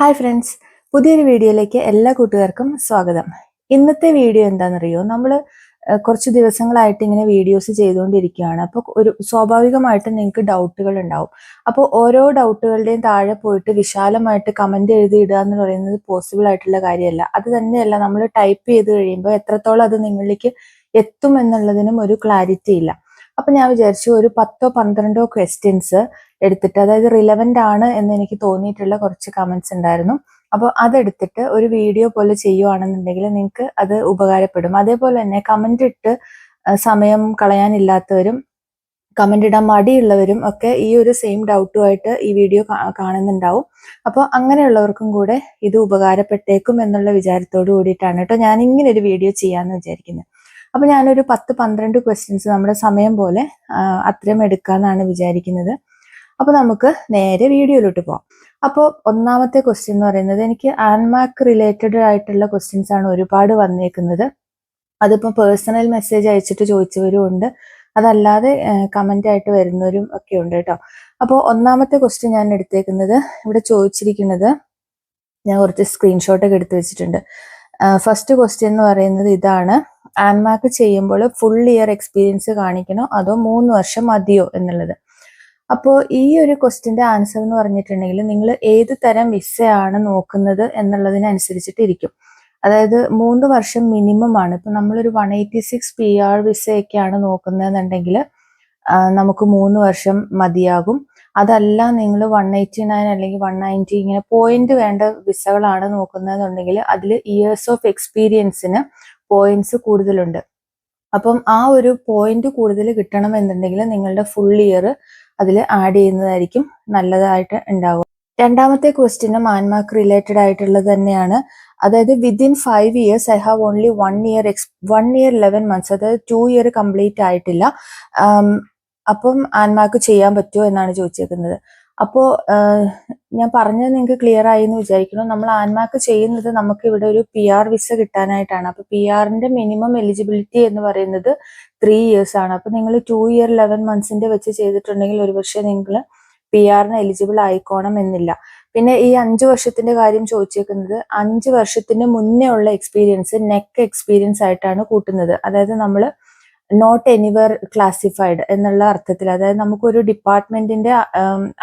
Hi friends, പുതിയൊരു വീഡിയോയിലേക്ക് എല്ലാ കൂട്ടുകാർക്കും സ്വാഗതം. ഇന്നത്തെ വീഡിയോ എന്താണെന്നറിയോ? നമ്മൾ കുറച്ച് ദിവസങ്ങളായിട്ട് ഇങ്ങനെ വീഡിയോസ് ചെയ്തുകൊണ്ടിരിക്കുകയാണ്. അപ്പോൾ സ്വാഭാവികമായിട്ടും നിങ്ങൾക്ക് ഡൗട്ടുകൾ ഉണ്ടാവും. അപ്പോൾ ഓരോ ഡൗട്ടുകളുടെയും താഴെ പോയിട്ട് വിശാലമായിട്ട് കമന്റ് എഴുതി ഇടുക എന്ന് പറയുന്നത് പോസിബിൾ ആയിട്ടുള്ള കാര്യമല്ല. അത് തന്നെയല്ല, നമ്മൾ ടൈപ്പ് ചെയ്ത് കഴിയുമ്പോൾ എത്രത്തോളം അത് നിങ്ങളിലേക്ക് എത്തും എന്നുള്ളതിനും ഒരു ക്ലാരിറ്റി ഇല്ല. അപ്പൊ ഞാൻ വിചാരിച്ചു ഒരു 10-12 ക്വസ്റ്റ്യൻസ് എടുത്തിട്ട്, അതായത് റിലവന്റ് ആണ് എന്ന് എനിക്ക് തോന്നിയിട്ടുള്ള കുറച്ച് കമന്റ്സ് ഉണ്ടായിരുന്നു. അപ്പോൾ അതെടുത്തിട്ട് ഒരു വീഡിയോ പോലെ ചെയ്യുവാണെന്നുണ്ടെങ്കിൽ നിങ്ങൾക്ക് അത് ഉപകാരപ്പെടും. അതേപോലെ തന്നെ കമന്റ് ഇട്ട് സമയം കളയാനില്ലാത്തവരും കമന്റ് ഇടാൻ മടിയുള്ളവരും ഒക്കെ ഈ ഒരു സെയിം ഡൗട്ടുമായിട്ട് ഈ വീഡിയോ കാണുന്നുണ്ടാവും. അപ്പോൾ അങ്ങനെയുള്ളവർക്കും കൂടെ ഇത് ഉപകാരപ്പെട്ടേക്കും എന്നുള്ള വിചാരത്തോടു കൂടിയിട്ടാണ് കേട്ടോ ഞാൻ ഇങ്ങനെ ഒരു വീഡിയോ ചെയ്യാമെന്ന് വിചാരിക്കുന്നത്. അപ്പോൾ ഞാനൊരു 10-12 ക്വസ്റ്റ്യൻസ് നമ്മുടെ സമയം പോലെ അത്രയും എടുക്കാമെന്നാണ് വിചാരിക്കുന്നത്. അപ്പോൾ നമുക്ക് നേരെ വീഡിയോയിലോട്ട് പോകാം. അപ്പോൾ ഒന്നാമത്തെ ക്വസ്റ്റ്യൻ എന്ന് പറയുന്നത്, എനിക്ക് ആൻമാർക്ക് റിലേറ്റഡ് ആയിട്ടുള്ള ക്വസ്റ്റ്യൻസ് ആണ് ഒരുപാട് വന്നേക്കുന്നത്. അതിപ്പോൾ പേഴ്സണൽ മെസ്സേജ് അയച്ചിട്ട് ചോദിച്ചവരും ഉണ്ട്, അതല്ലാതെ കമന്റ് ആയിട്ട് വരുന്നവരും ഒക്കെ ഉണ്ട് കേട്ടോ. അപ്പോൾ ഒന്നാമത്തെ ക്വസ്റ്റ്യൻ ഞാൻ എടുത്തേക്കുന്നത്, ഇവിടെ ചോദിച്ചിരിക്കുന്നത് ഞാൻ കുറച്ച് സ്ക്രീൻഷോട്ടൊക്കെ എടുത്ത് വെച്ചിട്ടുണ്ട്. ഫസ്റ്റ് ക്വസ്റ്റ്യൻ എന്ന് പറയുന്നത് ഇതാണ്: ആൻമാർക്ക് ചെയ്യുമ്പോൾ ഫുൾ ഇയർ എക്സ്പീരിയൻസ് കാണിക്കണോ അതോ 3 വർഷം മതിയോ എന്നുള്ളത്. അപ്പോൾ ഈ ഒരു ക്വസ്റ്റ്യൻ്റെ ആൻസർ എന്ന് പറഞ്ഞിട്ടുണ്ടെങ്കിൽ, നിങ്ങൾ ഏത് തരം വിസയാണ് നോക്കുന്നത് എന്നുള്ളതിനനുസരിച്ചിട്ട് ഇരിക്കും. അതായത് 3 വർഷം മിനിമം ആണ്. ഇപ്പം നമ്മളൊരു 186 PR വിസയൊക്കെയാണ് നോക്കുന്നതെന്നുണ്ടെങ്കിൽ നമുക്ക് 3 വർഷം മതിയാകും. അതല്ല നിങ്ങൾ 189 അല്ലെങ്കിൽ 190 ഇങ്ങനെ പോയിന്റ് വേണ്ട വിസകളാണ് നോക്കുന്നതെന്നുണ്ടെങ്കിൽ അതിൽ ഇയേഴ്സ് ഓഫ് എക്സ്പീരിയൻസിന് പോയിന്റ്സ് കൂടുതലുണ്ട്. അപ്പം ആ ഒരു പോയിന്റ് കൂടുതൽ കിട്ടണമെന്നുണ്ടെങ്കിൽ നിങ്ങളുടെ ഫുൾ ഇയർ അതിൽ ആഡ് ചെയ്യുന്നതായിരിക്കും നല്ലതായിട്ട് ഉണ്ടാവുക. രണ്ടാമത്തെ ക്വസ്റ്റ്യനും ആൻമാർക്ക് റിലേറ്റഡ് ആയിട്ടുള്ളത് തന്നെയാണ്. അതായത് within 5 years I have only 1 year 11 months, അതായത് 2 year കംപ്ലീറ്റ് ആയിട്ടില്ല. അപ്പം ആൻമാർക്ക് ചെയ്യാൻ പറ്റുമോ എന്നാണ് ചോദിച്ചേക്കുന്നത്. അപ്പോൾ ഞാൻ പറഞ്ഞത് നിങ്ങൾക്ക് ക്ലിയർ ആയി എന്ന് വിചാരിക്കുന്നു. നമ്മൾ ആൻമാർക്ക് ചെയ്യുന്നത് നമുക്ക് ഇവിടെ ഒരു PR വിസ കിട്ടാനായിട്ടാണ്. അപ്പോൾ PRന്റെ മിനിമം എലിജിബിലിറ്റി എന്ന് പറയുന്നത് 3 years ആണ്. അപ്പോൾ നിങ്ങൾ 2 year 11 months വെച്ച് ചെയ്തിട്ടുണ്ടെങ്കിൽ ഒരുപക്ഷെ നിങ്ങൾ PRന് എലിജിബിൾ ആയിക്കോണം എന്നില്ല. പിന്നെ ഈ 5 വർഷത്തിന്റെ കാര്യം ചോദിച്ചേക്കുന്നത്, 5 വർഷത്തിന് മുന്നേ ഉള്ള എക്സ്പീരിയൻസ് നെക്ക് എക്സ്പീരിയൻസ് ആയിട്ടാണ് കൂട്ടുന്നത്. അതായത് നമ്മൾ നോട്ട് എനിവർ ക്ലാസിഫൈഡ് എന്നുള്ള അർത്ഥത്തിൽ, അതായത് നമുക്കൊരു ഡിപ്പാർട്ട്മെന്റിന്റെ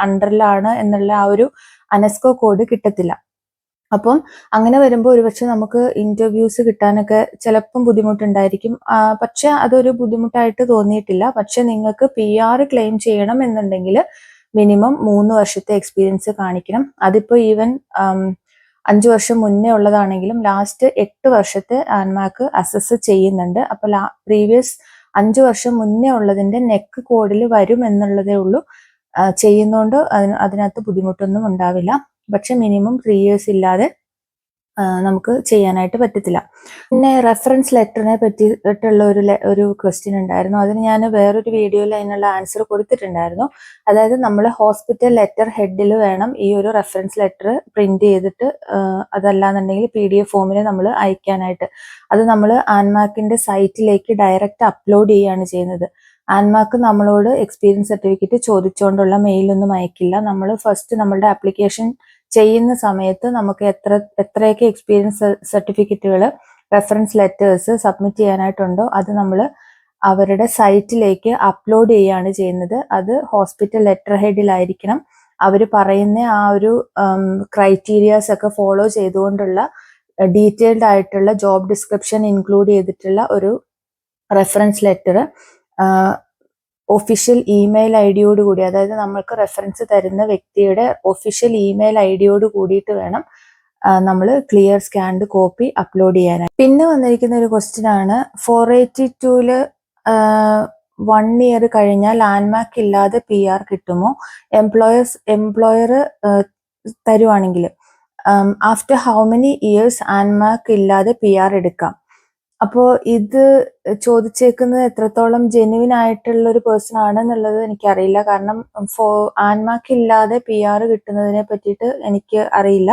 അണ്ടറിലാണ് എന്നുള്ള ആ ഒരു അനസ്കോ കോഡ് കിട്ടത്തില്ല. അപ്പം അങ്ങനെ വരുമ്പോൾ ഒരുപക്ഷെ നമുക്ക് ഇന്റർവ്യൂസ് കിട്ടാനൊക്കെ ചിലപ്പം ബുദ്ധിമുട്ടുണ്ടായിരിക്കും. പക്ഷെ അതൊരു ബുദ്ധിമുട്ടായിട്ട് തോന്നിയിട്ടില്ല. പക്ഷെ നിങ്ങൾക്ക് PR ക്ലെയിം ചെയ്യണം എന്നുണ്ടെങ്കിൽ മിനിമം 3 വർഷത്തെ എക്സ്പീരിയൻസ് കാണിക്കണം. അതിപ്പോൾ ഈവൻ 5 വർഷം മുന്നേ ഉള്ളതാണെങ്കിലും ലാസ്റ്റ് 8 വർഷത്തെ ആൻമാർക്ക് അസസ് ചെയ്യുന്നുണ്ട്. അപ്പോൾ പ്രീവിയസ് 5 വർഷം മുന്നേ ഉള്ളതിന്റെ നെക്ക് കോഡിൽ വരും എന്നുള്ളതേ ഉള്ളൂ. ചെയ്യുന്നോണ്ട് അതിനകത്ത് ബുദ്ധിമുട്ടൊന്നും ഉണ്ടാവില്ല. പക്ഷെ മിനിമം 3 years ഇല്ലാതെ നമുക്ക് ചെയ്യാനായിട്ട് പറ്റത്തില്ല. പിന്നെ റെഫറൻസ് ലെറ്ററിനെ പറ്റിയിട്ടുള്ള ഒരു ക്വസ്റ്റ്യൻ ഉണ്ടായിരുന്നു. അതിന് ഞാൻ വേറൊരു വീഡിയോയിൽ അതിനുള്ള ആൻസർ കൊടുത്തിട്ടുണ്ടായിരുന്നു. അതായത് നമ്മൾ ഹോസ്പിറ്റൽ ലെറ്റർ ഹെഡിൽ വേണം ഈ ഒരു റെഫറൻസ് ലെറ്റർ പ്രിന്റ് ചെയ്തിട്ട്, അതല്ലാന്നുണ്ടെങ്കിൽ PDF ഫോമിൽ നമ്മൾ അയക്കാനായിട്ട്. അത് നമ്മൾ ആൻമാർക്കിന്റെ സൈറ്റിലേക്ക് ഡയറക്റ്റ് അപ്ലോഡ് ചെയ്യുകയാണ് ചെയ്യുന്നത്. ആൻമാർക്ക് നമ്മളോട് എക്സ്പീരിയൻസ് സർട്ടിഫിക്കറ്റ് ചോദിച്ചുകൊണ്ടുള്ള മെയിലൊന്നും അയക്കില്ല. നമ്മൾ ഫസ്റ്റ് നമ്മളുടെ ആപ്ലിക്കേഷൻ ചെയ്യുന്ന സമയത്ത് നമുക്ക് എത്രയൊക്കെ എക്സ്പീരിയൻസ് സർട്ടിഫിക്കറ്റുകൾ, റെഫറൻസ് ലെറ്റേഴ്സ് സബ്മിറ്റ് ചെയ്യാനായിട്ടുണ്ടോ അത് നമ്മൾ അവരുടെ സൈറ്റിലേക്ക് അപ്ലോഡ് ചെയ്യുകയാണ് ചെയ്യുന്നത്. അത് ഹോസ്പിറ്റൽ ലെറ്റർ ഹെഡിലായിരിക്കണം. അവർ പറയുന്ന ആ ഒരു ക്രൈറ്റീരിയാസ് ഒക്കെ ഫോളോ ചെയ്തുകൊണ്ടുള്ള ഡീറ്റെയിൽഡ് ആയിട്ടുള്ള ജോബ് ഡിസ്ക്രിപ്ഷൻ ഇൻക്ലൂഡ് ചെയ്തിട്ടുള്ള ഒരു reference letter official email ID കൂടി, അതായത് നമ്മൾക്ക് റെഫറൻസ് തരുന്ന വ്യക്തിയുടെ ഒഫീഷ്യൽ ഇമെയിൽ ID കൂടിയിട്ട് വേണം നമ്മൾ ക്ലിയർ സ്കാൻഡ് കോപ്പി അപ്ലോഡ് ചെയ്യാനായി. പിന്നെ വന്നിരിക്കുന്ന ഒരു ക്വസ്റ്റ്യൻ ആണ്, 482 1 year കഴിഞ്ഞാൽ ആൻമാർക്ക് ഇല്ലാതെ PR കിട്ടുമോ? എംപ്ലോയർ തരുവാണെങ്കിൽ ആഫ്റ്റർ ഹൗ മെനി ഇയേഴ്സ് ആൻമാർക്ക് ഇല്ലാതെ PR എടുക്കാം? അപ്പോൾ ഇത് ചോദിച്ചേക്കുന്നത് എത്രത്തോളം ജെന്യുവിൻ ആയിട്ടുള്ള ഒരു പേഴ്സൺ ആണെന്നുള്ളത് എനിക്കറിയില്ല. കാരണം ആൻമാർക്ക് ഇല്ലാതെ PR കിട്ടുന്നതിനെ പറ്റിയിട്ട് എനിക്ക് അറിയില്ല.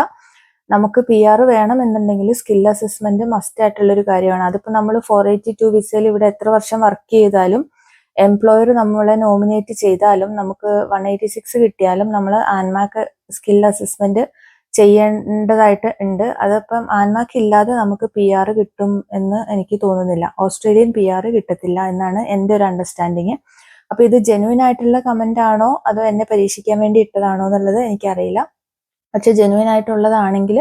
നമുക്ക് PR വേണമെന്നുണ്ടെങ്കിൽ സ്കിൽ അസസ്മെന്റ് മസ്റ്റ് ആയിട്ടുള്ളൊരു കാര്യമാണ്. അതിപ്പോൾ നമ്മൾ 482 വിസയിൽ ഇവിടെ എത്ര വർഷം വർക്ക് ചെയ്താലും, എംപ്ലോയർ നമ്മളെ നോമിനേറ്റ് ചെയ്താലും, നമുക്ക് 186 കിട്ടിയാലും നമ്മൾ ആൻമാർക്ക് സ്കിൽ അസസ്മെന്റ് ചെയ്യേണ്ടതായിട്ട് ഉണ്ട്. അതിപ്പം ആൻമാക്ക് ഇല്ലാതെ നമുക്ക് PR കിട്ടും എന്ന് എനിക്ക് തോന്നുന്നില്ല. ഓസ്ട്രേലിയൻ PR കിട്ടത്തില്ല എന്നാണ് എൻ്റെ ഒരു അണ്ടർസ്റ്റാൻഡിങ്. അപ്പൊ ഇത് ജെന്യൂൻ ആയിട്ടുള്ള കമന്റ് ആണോ അതോ എന്നെ പരീക്ഷിക്കാൻ വേണ്ടി ഇട്ടതാണോ എന്നുള്ളത് എനിക്കറിയില്ല. പക്ഷെ ജെന്യൂൻ ആയിട്ടുള്ളതാണെങ്കിൽ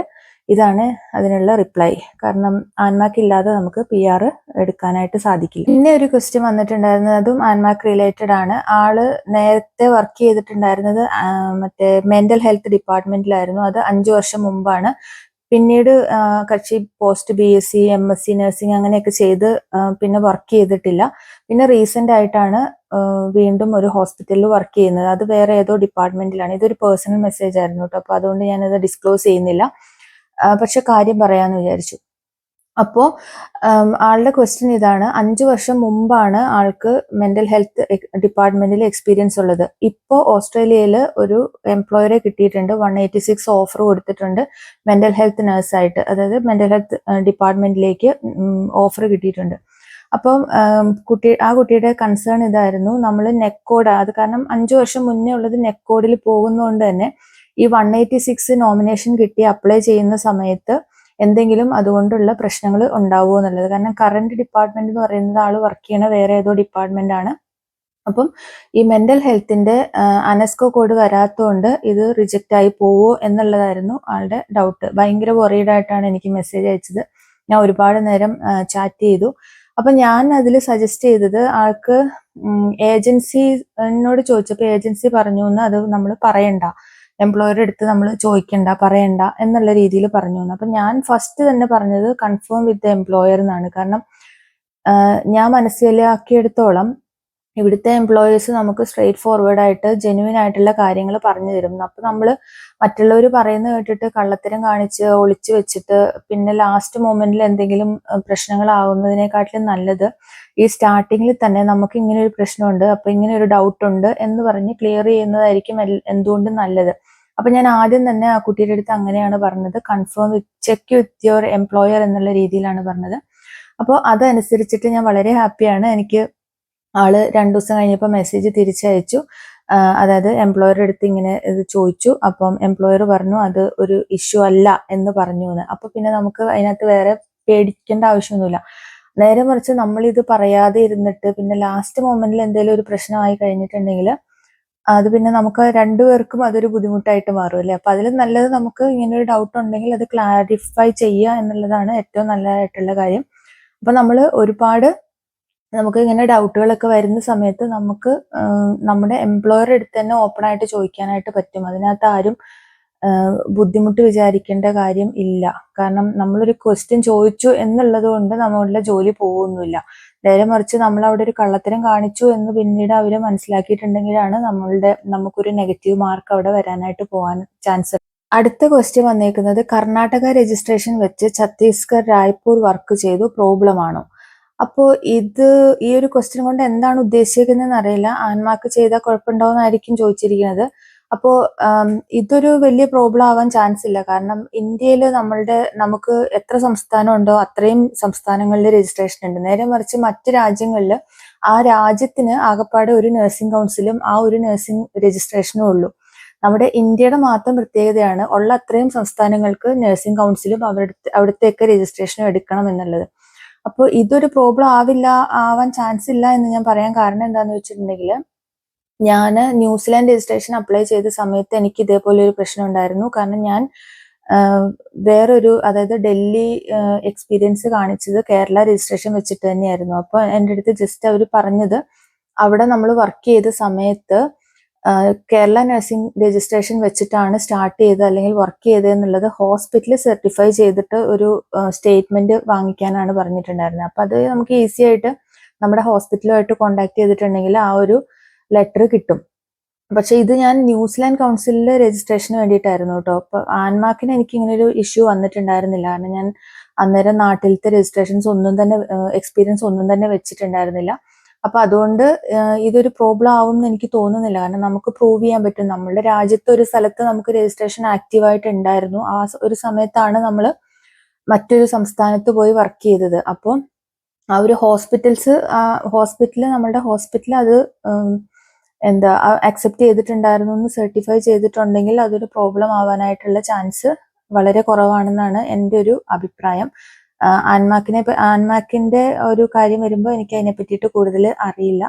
ഇതാണ് അതിനുള്ള റിപ്ലൈ. കാരണം ആൻമാക്ക് ഇല്ലാതെ നമുക്ക് PR എടുക്കാനായിട്ട് സാധിക്കില്ല. പിന്നെ ഒരു ക്വസ്റ്റ്യൻ വന്നിട്ടുണ്ടായിരുന്നത് അതും ആൻമാക്ക് റിലേറ്റഡ് ആണ്. ആള് നേരത്തെ വർക്ക് ചെയ്തിട്ടുണ്ടായിരുന്നത് മറ്റേ മെന്റൽ ഹെൽത്ത് ഡിപ്പാർട്ട്മെന്റിലായിരുന്നു. അത് 5 വർഷം മുമ്പാണ്. പിന്നീട് കക്ഷി പോസ്റ്റ് BSc MSc നഴ്സിംഗ് അങ്ങനെയൊക്കെ ചെയ്ത് പിന്നെ വർക്ക് ചെയ്തിട്ടില്ല. പിന്നെ റീസെന്റ് ആയിട്ടാണ് വീണ്ടും ഒരു ഹോസ്പിറ്റലിൽ വർക്ക് ചെയ്യുന്നത്. അത് വേറെ ഏതോ ഡിപ്പാർട്ട്മെന്റിലാണ്. ഇതൊരു പേഴ്സണൽ മെസ്സേജ് ആയിരുന്നു കേട്ടോ. അപ്പൊ അതുകൊണ്ട് ഞാനത് ഡിസ്ക്ലോസ് ചെയ്യുന്നില്ല. പക്ഷെ കാര്യം പറയാന്ന് വിചാരിച്ചു. അപ്പോ ആളുടെ ക്വസ്റ്റ്യൻ ഇതാണ്: 5 വർഷം മുമ്പാണ് ആൾക്ക് മെന്റൽ ഹെൽത്ത് ഡിപ്പാർട്ട്മെന്റിൽ എക്സ്പീരിയൻസ് ഉള്ളത്. ഇപ്പോ ഓസ്ട്രേലിയയിൽ ഒരു എംപ്ലോയറെ കിട്ടിയിട്ടുണ്ട്, 186 ഓഫർ കൊടുത്തിട്ടുണ്ട് മെന്റൽ ഹെൽത്ത് നഴ്സായിട്ട്, അതായത് മെന്റൽ ഹെൽത്ത് ഡിപ്പാർട്ട്മെന്റിലേക്ക് ഓഫർ കിട്ടിയിട്ടുണ്ട്. അപ്പം ആ കുട്ടിയുടെ കൺസേൺ ഇതായിരുന്നു, നമ്മൾ നെക്കോഡ്, അത് കാരണം 5 വർഷം മുന്നേ ഉള്ളത് നെക്കോഡിൽ പോകുന്നതുകൊണ്ട് തന്നെ ഈ 186 നോമിനേഷൻ കിട്ടി അപ്ലൈ ചെയ്യുന്ന സമയത്ത് എന്തെങ്കിലും അതുകൊണ്ടുള്ള പ്രശ്നങ്ങൾ ഉണ്ടാവുമോ എന്നുള്ളത്. കാരണം കറന്റ് ഡിപ്പാർട്ട്മെന്റ് എന്ന് പറയുന്നത് ആള് വർക്ക് ചെയ്യണ വേറെ ഏതോ ഡിപ്പാർട്ട്മെന്റ് ആണ്. അപ്പം ഈ മെന്റൽ ഹെൽത്തിന്റെ അനസ്കോ കോഡ് വരാത്തതുകൊണ്ട് ഇത് റിജക്റ്റ് ആയി പോവോ എന്നുള്ളതായിരുന്നു ആളുടെ ഡൗട്ട്. ഭയങ്കര വറീഡ് ആയിട്ടാണ് എനിക്ക് മെസ്സേജ് അയച്ചത്. ഞാൻ ഒരുപാട് നേരം ചാറ്റ് ചെയ്തു. അപ്പൊ ഞാൻ അതിൽ സജസ്റ്റ് ചെയ്തത് ആൾക്ക് ഏജൻസിനോട് ചോദിച്ചപ്പോൾ ഏജൻസി പറഞ്ഞു എന്ന് അത് നമ്മൾ പറയണ്ട, എംപ്ലോയറുടെ അടുത്ത് നമ്മൾ ചോദിക്കണ്ട, പറയണ്ട എന്നുള്ള രീതിയിൽ പറഞ്ഞു. അപ്പൊ ഞാൻ ഫസ്റ്റ് തന്നെ പറഞ്ഞത് കൺഫേം വിത്ത് ദ എംപ്ലോയർ എന്നാണ്. കാരണം ഞാൻ മനസ്സിലാക്കിയെടുത്തോളം ഇവിടുത്തെ എംപ്ലോയേഴ്സ് നമുക്ക് സ്ട്രെയിറ്റ് ഫോർവേഡ് ആയിട്ട് ജെന്യൂൻ ആയിട്ടുള്ള കാര്യങ്ങൾ പറഞ്ഞു തരും. അപ്പൊ നമ്മൾ മറ്റുള്ളവർ പറയുന്നത് കേട്ടിട്ട് കള്ളത്തരം കാണിച്ച് ഒളിച്ചു വെച്ചിട്ട് പിന്നെ ലാസ്റ്റ് മൊമെന്റിൽ എന്തെങ്കിലും പ്രശ്നങ്ങളാവുന്നതിനെക്കാട്ടിലും നല്ലത് ഈ സ്റ്റാർട്ടിങ്ങിൽ തന്നെ നമുക്ക് ഇങ്ങനെ ഒരു പ്രശ്നമുണ്ട്, അപ്പൊ ഇങ്ങനെ ഒരു ഡൗട്ട് ഉണ്ട് എന്ന് പറഞ്ഞ് ക്ലിയർ ചെയ്യുന്നതായിരിക്കും എന്തുകൊണ്ടും നല്ലത്. അപ്പൊ ഞാൻ ആദ്യം തന്നെ ആ കുട്ടിയുടെ അടുത്ത് അങ്ങനെയാണ് പറഞ്ഞത്, confirm check with your employer എന്നുള്ള രീതിയിലാണ് പറഞ്ഞത്. അപ്പോൾ അതനുസരിച്ചിട്ട് ഞാൻ വളരെ ഹാപ്പിയാണ്. എനിക്ക് ആള് 2 ദിവസം കഴിഞ്ഞപ്പോൾ മെസ്സേജ് തിരിച്ചയച്ചു. അതായത് എംപ്ലോയറുടെ അടുത്ത് ഇങ്ങനെ ഇത് ചോദിച്ചു. അപ്പം എംപ്ലോയർ പറഞ്ഞു അത് ഒരു ഇഷ്യൂ അല്ല എന്ന് പറഞ്ഞു എന്ന്. അപ്പൊ പിന്നെ നമുക്ക് അതിനകത്ത് വേറെ പേടിക്കേണ്ട ആവശ്യമൊന്നുമില്ല. നേരെ മറിച്ച് നമ്മൾ ഇത് പറയാതെ ഇരുന്നിട്ട് പിന്നെ ലാസ്റ്റ് മൊമെന്റിൽ എന്തെങ്കിലും ഒരു പ്രശ്നമായി കഴിഞ്ഞിട്ടുണ്ടെങ്കിൽ അത് പിന്നെ നമുക്ക് രണ്ടുപേർക്കും അതൊരു ബുദ്ധിമുട്ടായിട്ട് മാറും അല്ലേ. അപ്പൊ അതിലും നല്ലത് നമുക്ക് ഇങ്ങനെ ഒരു ഡൗട്ട് ഉണ്ടെങ്കിൽ അത് ക്ലാരിഫൈ ചെയ്യുക എന്നുള്ളതാണ് ഏറ്റവും നല്ലതായിട്ടുള്ള കാര്യം. അപ്പൊ നമ്മൾ നമുക്ക് ഇങ്ങനെ ഡൗട്ടുകളൊക്കെ വരുന്ന സമയത്ത് നമുക്ക് നമ്മുടെ എംപ്ലോയറുടെ അടുത്ത് തന്നെ ഓപ്പൺ ആയിട്ട് ചോദിക്കാനായിട്ട് പറ്റും. അതിനകത്ത് ആരും ബുദ്ധിമുട്ട് വിചാരിക്കേണ്ട കാര്യം ഇല്ല. കാരണം നമ്മളൊരു ക്വസ്റ്റ്യൻ ചോദിച്ചു എന്നുള്ളത് കൊണ്ട് നമ്മളുടെ ജോലി പോകുന്നില്ല. നേരെ മറിച്ച് നമ്മൾ അവിടെ ഒരു കള്ളത്തരം കാണിച്ചു എന്ന് പിന്നീട് അവര് മനസ്സിലാക്കിയിട്ടുണ്ടെങ്കിലാണ് നമുക്കൊരു നെഗറ്റീവ് മാർക്ക് അവിടെ വരാനായിട്ട് പോകാൻ ചാൻസ്. അടുത്ത ക്വസ്റ്റ്യൻ വന്നേക്കുന്നത് കർണാടക രജിസ്ട്രേഷൻ വെച്ച് ഛത്തീസ്ഗഡ് രായ്പൂർ വർക്ക് ചെയ്തു, പ്രോബ്ലം ആണോ? അപ്പോൾ ഈ ഒരു ക്വസ്റ്റ്യൻ കൊണ്ട് എന്താണ് ഉദ്ദേശിക്കുന്നതെന്ന് അറിയില്ല. ആൻമാർക്ക് ചെയ്താൽ കുഴപ്പമുണ്ടാവുമെന്നായിരിക്കും ചോദിച്ചിരിക്കുന്നത്. അപ്പോൾ ഇതൊരു വലിയ പ്രോബ്ലം ആവാൻ ചാൻസ് ഇല്ല. കാരണം ഇന്ത്യയിൽ നമുക്ക് എത്ര സംസ്ഥാനം ഉണ്ടോ അത്രയും സംസ്ഥാനങ്ങളിൽ രജിസ്ട്രേഷൻ ഉണ്ട്. നേരെ മറിച്ച് മറ്റ് രാജ്യങ്ങളിൽ ആ രാജ്യത്തിന് ആകപ്പാടെ ഒരു നഴ്സിംഗ് കൗൺസിലും ആ ഒരു നഴ്സിംഗ് രജിസ്ട്രേഷനും ഉള്ളൂ. നമ്മുടെ ഇന്ത്യയുടെ മാത്രം പ്രത്യേകതയാണ് ഉള്ള അത്രയും സംസ്ഥാനങ്ങൾക്ക് നഴ്സിംഗ് കൗൺസിലും അവിടുത്തെയൊക്കെ രജിസ്ട്രേഷനും എടുക്കണം എന്നുള്ളത്. അപ്പോൾ ഇതൊരു പ്രോബ്ലം ആവാൻ ചാൻസ് ഇല്ല എന്ന് ഞാൻ പറയാൻ കാരണം എന്താണെന്ന് വെച്ചിട്ടുണ്ടെങ്കിൽ, ഞാൻ ന്യൂസിലാൻഡ് രജിസ്ട്രേഷൻ അപ്ലൈ ചെയ്ത സമയത്ത് എനിക്ക് ഇതേപോലെ ഒരു പ്രശ്നം ഉണ്ടായിരുന്നു. കാരണം ഞാൻ അതായത് ഡൽഹി എക്സ്പീരിയൻസ് കാണിച്ചത് കേരള രജിസ്ട്രേഷൻ വെച്ചിട്ട് തന്നെയായിരുന്നു. അപ്പോൾ എൻ്റെ അടുത്ത് ജസ്റ്റ് അവർ പറഞ്ഞത് അവിടെ നമ്മൾ വർക്ക് ചെയ്ത സമയത്ത് കേരള നഴ്സിംഗ് രജിസ്ട്രേഷൻ വെച്ചിട്ടാണ് സ്റ്റാർട്ട് ചെയ്തത് അല്ലെങ്കിൽ വർക്ക് ചെയ്തത് എന്നുള്ളത് ഹോസ്പിറ്റലിൽ സർട്ടിഫൈ ചെയ്തിട്ട് ഒരു സ്റ്റേറ്റ്മെന്റ് വാങ്ങിക്കാനാണ് പറഞ്ഞിട്ടുണ്ടായിരുന്നത്. അപ്പൊ അത് നമുക്ക് ഈസി ആയിട്ട് നമ്മുടെ ഹോസ്പിറ്റലുമായിട്ട് കോണ്ടാക്ട് ചെയ്തിട്ടുണ്ടെങ്കിൽ ആ ഒരു ലെറ്റർ കിട്ടും. പക്ഷെ ഇത് ഞാൻ ന്യൂസിലാൻഡ് കൗൺസിലിൽ രജിസ്ട്രേഷന് വേണ്ടിയിട്ടായിരുന്നു കേട്ടോ. അപ്പൊ ആൻമാർക്കിന് എനിക്ക് ഇങ്ങനെ ഒരു ഇഷ്യൂ വന്നിട്ടുണ്ടായിരുന്നില്ല. കാരണം ഞാൻ അന്നേരം നാട്ടിലത്തെ രജിസ്ട്രേഷൻസ് എക്സ്പീരിയൻസ് ഒന്നും തന്നെ വെച്ചിട്ടുണ്ടായിരുന്നില്ല. അപ്പൊ അതുകൊണ്ട് ഇതൊരു പ്രോബ്ലം ആവും എന്ന് എനിക്ക് തോന്നുന്നില്ല. കാരണം നമുക്ക് പ്രൂവ് ചെയ്യാൻ പറ്റും നമ്മളുടെ രാജ്യത്ത് ഒരു സ്ഥലത്ത് നമുക്ക് രജിസ്ട്രേഷൻ ആക്റ്റീവായിട്ട് ഉണ്ടായിരുന്നു. ആ ഒരു സമയത്താണ് നമ്മൾ മറ്റൊരു സംസ്ഥാനത്ത് പോയി വർക്ക് ചെയ്തത്. അപ്പോൾ ആ ഒരു ഹോസ്പിറ്റല് നമ്മളുടെ ഹോസ്പിറ്റൽ അത് എന്താ അക്സെപ്റ്റ് ചെയ്തിട്ടുണ്ടായിരുന്നു എന്ന് സർട്ടിഫൈ ചെയ്തിട്ടുണ്ടെങ്കിൽ അതൊരു പ്രോബ്ലം ആവാനായിട്ടുള്ള ചാൻസ് വളരെ കുറവാണെന്നാണ് എൻ്റെ ഒരു അഭിപ്രായം. ആൻമാക്കിന്റെ ഒരു കാര്യം വരുമ്പോൾ എനിക്ക് അതിനെ പറ്റിയിട്ട് കൂടുതൽ അറിയില്ല.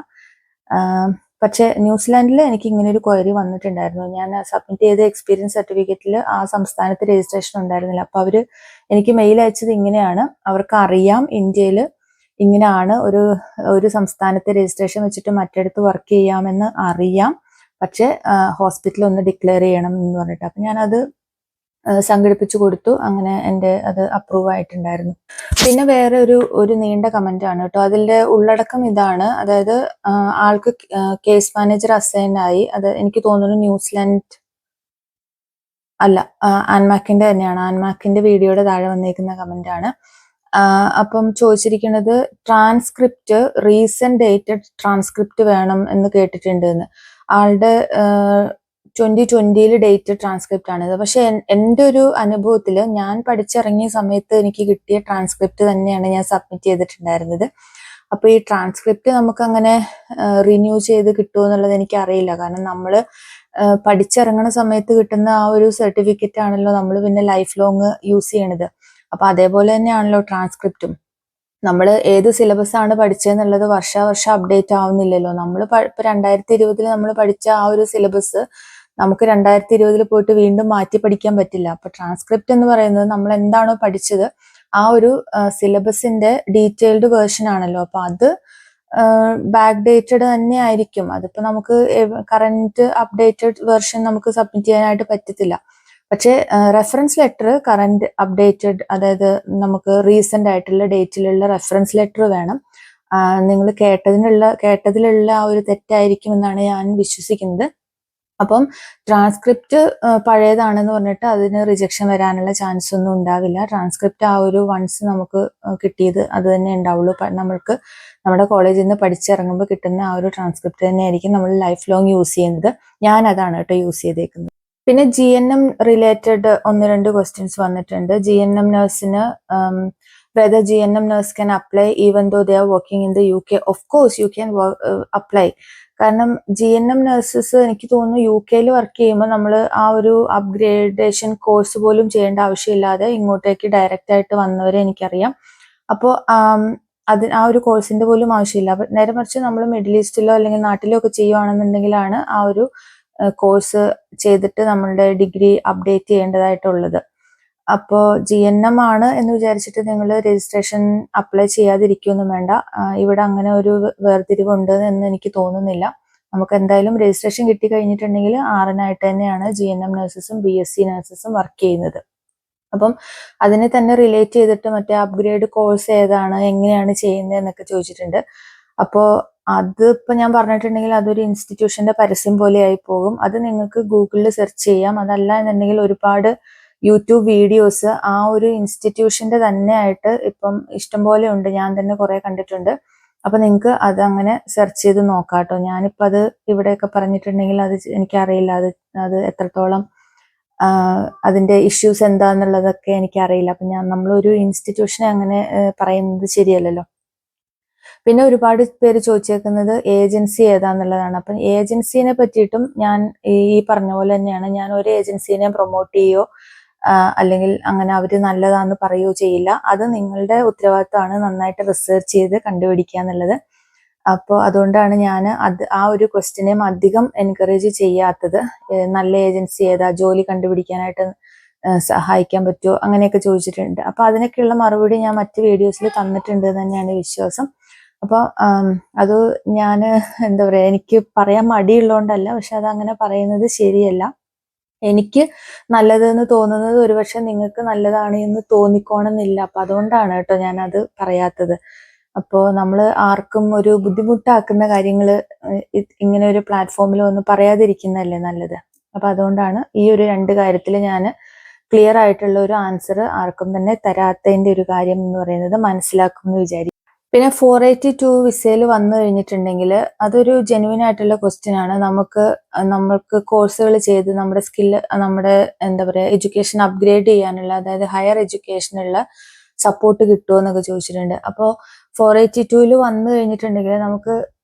പക്ഷെ ന്യൂസിലാൻഡിൽ എനിക്ക് ഇങ്ങനെ ഒരു ക്വയറി വന്നിട്ടുണ്ടായിരുന്നു. ഞാൻ സബ്മിറ്റ് ചെയ്ത എക്സ്പീരിയൻസ് സർട്ടിഫിക്കറ്റിൽ ആ സംസ്ഥാനത്ത് രജിസ്ട്രേഷൻ ഉണ്ടായിരുന്നില്ല. അപ്പൊ അവര് എനിക്ക് മെയിൽ അയച്ചത് ഇങ്ങനെയാണ്, അവർക്ക് അറിയാം ഇന്ത്യയിൽ ഇങ്ങനെയാണ് ഒരു സംസ്ഥാനത്തെ രജിസ്ട്രേഷൻ വെച്ചിട്ട് മറ്റിടത്ത് വർക്ക് ചെയ്യാമെന്ന് അറിയാം, പക്ഷെ ഹോസ്പിറ്റൽ ഒന്ന് ഡിക്ലെയർ ചെയ്യണം എന്ന് പറഞ്ഞിട്ട്. അപ്പൊ ഞാനത് സംഘടിപ്പിച്ചു കൊടുത്തു. അങ്ങനെ എൻ്റെ അത് അപ്രൂവ് ആയിട്ടുണ്ടായിരുന്നു. പിന്നെ വേറെ ഒരു നീണ്ട കമന്റ് ആണ് കേട്ടോ. അതിന്റെ ഉള്ളടക്കം ഇതാണ്, അതായത് ആൾക്ക് കേസ് മാനേജർ അസൈൻ ആയി. അത് എനിക്ക് തോന്നുന്നു ന്യൂസിലാൻഡ് അല്ല, ആൻമാക്കിന്റെ തന്നെയാണ്. ആൻമാക്കിന്റെ വീഡിയോയുടെ താഴെ വന്നിരിക്കുന്ന കമന്റ് ആണ്. അപ്പം ചോദിച്ചിരിക്കുന്നത് ട്രാൻസ്ക്രിപ്റ്റ്, റീസെന്റ് ഡേറ്റഡ് ട്രാൻസ്ക്രിപ്റ്റ് വേണം എന്ന് കേട്ടിട്ടുണ്ട് എന്ന്. ആളുടെ 2020 ഡേറ്റ് ട്രാൻസ്ക്രിപ്റ്റ് ആണിത്. പക്ഷെ എൻ്റെ ഒരു അനുഭവത്തിൽ ഞാൻ പഠിച്ചിറങ്ങിയ സമയത്ത് എനിക്ക് കിട്ടിയ ട്രാൻസ്ക്രിപ്റ്റ് തന്നെയാണ് ഞാൻ സബ്മിറ്റ് ചെയ്തിട്ടുണ്ടായിരുന്നത്. അപ്പൊ ഈ ട്രാൻസ്ക്രിപ്റ്റ് നമുക്ക് അങ്ങനെ റിന്യൂ ചെയ്ത് കിട്ടുമോ എന്നുള്ളത് എനിക്ക് അറിയില്ല. കാരണം നമ്മൾ പഠിച്ചിറങ്ങുന്ന സമയത്ത് കിട്ടുന്ന ആ ഒരു സർട്ടിഫിക്കറ്റ് ആണല്ലോ നമ്മൾ പിന്നെ ലൈഫ് ലോങ് യൂസ് ചെയ്യണത്. അപ്പൊ അതേപോലെ തന്നെയാണല്ലോ ട്രാൻസ്ക്രിപ്റ്റും. നമ്മൾ ഏത് സിലബസ് ആണ് പഠിച്ചതെന്നുള്ളത് വർഷാവർഷം അപ്ഡേറ്റ് ആവുന്നില്ലല്ലോ. നമ്മൾ ഇപ്പൊ 2020 നമ്മൾ പഠിച്ച ആ ഒരു സിലബസ് നമുക്ക് 2020 പോയിട്ട് വീണ്ടും മാറ്റി പഠിക്കാൻ പറ്റില്ല. അപ്പൊ ട്രാൻസ്ക്രിപ്റ്റ് എന്ന് പറയുന്നത് നമ്മൾ എന്താണോ പഠിച്ചത് ആ ഒരു സിലബസിന്റെ ഡീറ്റെയിൽഡ് വേർഷൻ ആണല്ലോ. അപ്പൊ അത് ബാക്ക് ഡേറ്റഡ് തന്നെ ആയിരിക്കും. അതിപ്പോ നമുക്ക് കറന്റ് അപ്ഡേറ്റഡ് വേർഷൻ നമുക്ക് സബ്മിറ്റ് ചെയ്യാനായിട്ട് പറ്റത്തില്ല. പക്ഷേ റെഫറൻസ് ലെറ്റർ കറന്റ് അപ്ഡേറ്റഡ്, അതായത് നമുക്ക് റീസെന്റ് ആയിട്ടുള്ള ഡേറ്റിലുള്ള റെഫറൻസ് ലെറ്റർ വേണം. നിങ്ങൾ കേട്ടതിലുള്ള ആ ഒരു തെറ്റായിരിക്കും എന്നാണ് ഞാൻ വിശ്വസിക്കുന്നത്. അപ്പം ട്രാൻസ്ക്രിപ്റ്റ് പഴയതാണെന്ന് പറഞ്ഞിട്ട് അതിന് റിജക്ഷൻ വരാനുള്ള ചാൻസ് ഒന്നും ഉണ്ടാവില്ല. ട്രാൻസ്ക്രിപ്റ്റ് ആ ഒരു വൺസ് നമുക്ക് കിട്ടിയത് അത് തന്നെ ഉണ്ടാവുള്ളൂ. നമ്മൾക്ക് നമ്മുടെ കോളേജിൽ നിന്ന് പഠിച്ചിറങ്ങുമ്പോൾ കിട്ടുന്ന ആ ഒരു ട്രാൻസ്ക്രിപ്റ്റ് തന്നെയായിരിക്കും നമ്മൾ ലൈഫ് ലോങ് യൂസ് ചെയ്യുന്നത്. ഞാൻ അതാണ് കേട്ടോ യൂസ് ചെയ്തേക്കുന്നത്. പിന്നെ GNM റിലേറ്റഡ് 1-2 ക്വസ്റ്റ്യൻസ് വന്നിട്ടുണ്ട്. GNM നഴ്സിന് whether GNM nurse can apply even though they are working in the UK. Of course you can apply. കാരണം GNM നഴ്സസ് എനിക്ക് തോന്നുന്നു UK വർക്ക് ചെയ്യുമ്പോൾ നമ്മൾ ആ ഒരു അപ്ഗ്രേഡേഷൻ കോഴ്സ് പോലും ചെയ്യേണ്ട ആവശ്യമില്ലാതെ ഇങ്ങോട്ടേക്ക് ഡയറക്റ്റ് ആയിട്ട് വന്നവരെ എനിക്കറിയാം. അപ്പോൾ ആ ഒരു കോഴ്സിന്റെ പോലും ആവശ്യമില്ല. നേരെ മറിച്ച് നമ്മൾ മിഡിൽ ഈസ്റ്റിലോ അല്ലെങ്കിൽ നാട്ടിലോ ഒക്കെ ചെയ്യുവാണെന്നുണ്ടെങ്കിലാണ് ആ ഒരു കോഴ്സ് ചെയ്തിട്ട് നമ്മളുടെ ഡിഗ്രി അപ്ഡേറ്റ് ചെയ്യേണ്ടതായിട്ടുള്ളത്. അപ്പോൾ GNM ആണ് എന്ന് വിചാരിച്ചിട്ട് നിങ്ങൾ രജിസ്ട്രേഷൻ അപ്ലൈ ചെയ്യാതിരിക്കുകയൊന്നും വേണ്ട. ഇവിടെ അങ്ങനെ ഒരു വേർതിരിവുണ്ട് എന്ന് എനിക്ക് തോന്നുന്നില്ല. നമുക്ക് എന്തായാലും രജിസ്ട്രേഷൻ കിട്ടി കഴിഞ്ഞിട്ടുണ്ടെങ്കിൽ RN-ആയിട്ട് തന്നെയാണ് GNM നഴ്സസും BSc നഴ്സസും വർക്ക് ചെയ്യുന്നത്. അപ്പം അതിനെ തന്നെ റിലേറ്റ് ചെയ്തിട്ട് മറ്റേ അപ്ഗ്രേഡ് കോഴ്സ് ഏതാണ്, എങ്ങനെയാണ് ചെയ്യുന്നത് എന്നൊക്കെ ചോദിച്ചിട്ടുണ്ട്. അപ്പോൾ അതിപ്പോൾ ഞാൻ പറഞ്ഞിട്ടുണ്ടെങ്കിൽ അതൊരു ഇൻസ്റ്റിറ്റ്യൂഷന്റെ പരസ്യം പോലെയായി പോകും. അത് നിങ്ങൾക്ക് ഗൂഗിളിൽ സെർച്ച് ചെയ്യാം. അതല്ല എന്നുണ്ടെങ്കിൽ ഒരുപാട് യൂട്യൂബ് വീഡിയോസ് ആ ഒരു ഇൻസ്റ്റിറ്റ്യൂഷന്റെ തന്നെ ആയിട്ട് ഇപ്പം ഇഷ്ടംപോലെ ഉണ്ട്. ഞാൻ തന്നെ കുറെ കണ്ടിട്ടുണ്ട്. അപ്പൊ നിങ്ങൾക്ക് അത് അങ്ങനെ സെർച്ച് ചെയ്ത് നോക്കാട്ടോ. ഞാനിപ്പോൾ അത് ഇവിടെയൊക്കെ പറഞ്ഞിട്ടുണ്ടെങ്കിൽ അത് എനിക്കറിയില്ല അത് എത്രത്തോളം അതിന്റെ ഇഷ്യൂസ് എന്താന്നുള്ളതൊക്കെ എനിക്കറിയില്ല. അപ്പൊ നമ്മളൊരു ഇൻസ്റ്റിറ്റ്യൂഷനെ അങ്ങനെ പറയുന്നത് ശരിയല്ലല്ലോ. പിന്നെ ഒരുപാട് പേര് ചോദിച്ചേക്കുന്നത് ഏജൻസി ഏതാന്നുള്ളതാണ്. അപ്പം ഏജൻസിനെ പറ്റിയിട്ടും ഞാൻ ഈ പറഞ്ഞ പോലെ തന്നെയാണ്. ഞാൻ ഒരു ഏജൻസിനെ പ്രൊമോട്ട് ചെയ്യോ അല്ലെങ്കിൽ അങ്ങനെ അവര് നല്ലതാന്ന് പറയുകയോ ചെയ്യില്ല. അത് നിങ്ങളുടെ ഉത്തരവാദിത്തമാണ് നന്നായിട്ട് റിസർച്ച് ചെയ്ത് കണ്ടുപിടിക്കുക എന്നുള്ളത്. അപ്പോൾ അതുകൊണ്ടാണ് ഞാൻ ആ ഒരു ക്വസ്റ്റ്യനെയും അധികം എൻകറേജ് ചെയ്യാത്തത്. നല്ല ഏജൻസി ഏതാ, ജോലി കണ്ടുപിടിക്കാനായിട്ട് സഹായിക്കാൻ പറ്റുമോ, അങ്ങനെയൊക്കെ ചോദിച്ചിട്ടുണ്ട്. അപ്പൊ അതിനൊക്കെയുള്ള മറുപടി ഞാൻ മറ്റ് വീഡിയോസിൽ തന്നിട്ടുണ്ട് തന്നെയാണ് വിശ്വാസം. അപ്പോൾ അത് ഞാൻ എന്താ പറയാ, എനിക്ക് പറയാൻ മടിയുള്ളതുകൊണ്ടല്ല, പക്ഷെ അതങ്ങനെ പറയുന്നത് ശരിയല്ല. എനിക്ക് നല്ലതെന്ന് തോന്നുന്നത് ഒരുപക്ഷെ നിങ്ങൾക്ക് നല്ലതാണ് എന്ന് തോന്നിക്കോണമെന്നില്ല. അപ്പൊ അതുകൊണ്ടാണ് കേട്ടോ ഞാൻ അത് പറയാത്തത്. അപ്പോൾ നമ്മൾ ആർക്കും ഒരു ബുദ്ധിമുട്ടാക്കുന്ന കാര്യങ്ങൾ ഇങ്ങനെ ഒരു പ്ലാറ്റ്ഫോമിൽ ഒന്ന് പറയാതിരിക്കുന്നതല്ലേ നല്ലത്. അപ്പൊ അതുകൊണ്ടാണ് ഈ ഒരു 2 കാര്യത്തിൽ ഞാൻ ക്ലിയർ ആയിട്ടുള്ള ഒരു ആൻസർ ആർക്കും തന്നെ തരാത്തതിന്റെ ഒരു കാര്യം എന്ന് പറയുന്നത് മനസ്സിലാക്കും എന്ന് വിചാരിക്കും. പിന്നെ 482 വിസയിൽ വന്നു കഴിഞ്ഞിട്ടുണ്ടെങ്കിൽ അതൊരു ജെനുവിൻ ആയിട്ടുള്ള ക്വസ്റ്റ്യൻ ആണ്. നമ്മൾക്ക് കോഴ്സുകൾ ചെയ്ത് നമ്മുടെ സ്കില്ല്, നമ്മുടെ എന്താ പറയുക, എഡ്യൂക്കേഷൻ അപ്ഗ്രേഡ് ചെയ്യാനുള്ള, അതായത് ഹയർ എഡ്യൂക്കേഷനുള്ള സപ്പോർട്ട് കിട്ടുമോ എന്നൊക്കെ ചോദിച്ചിട്ടുണ്ട്. അപ്പോൾ 482 വന്നു കഴിഞ്ഞിട്ടുണ്ടെങ്കിൽ നമുക്ക്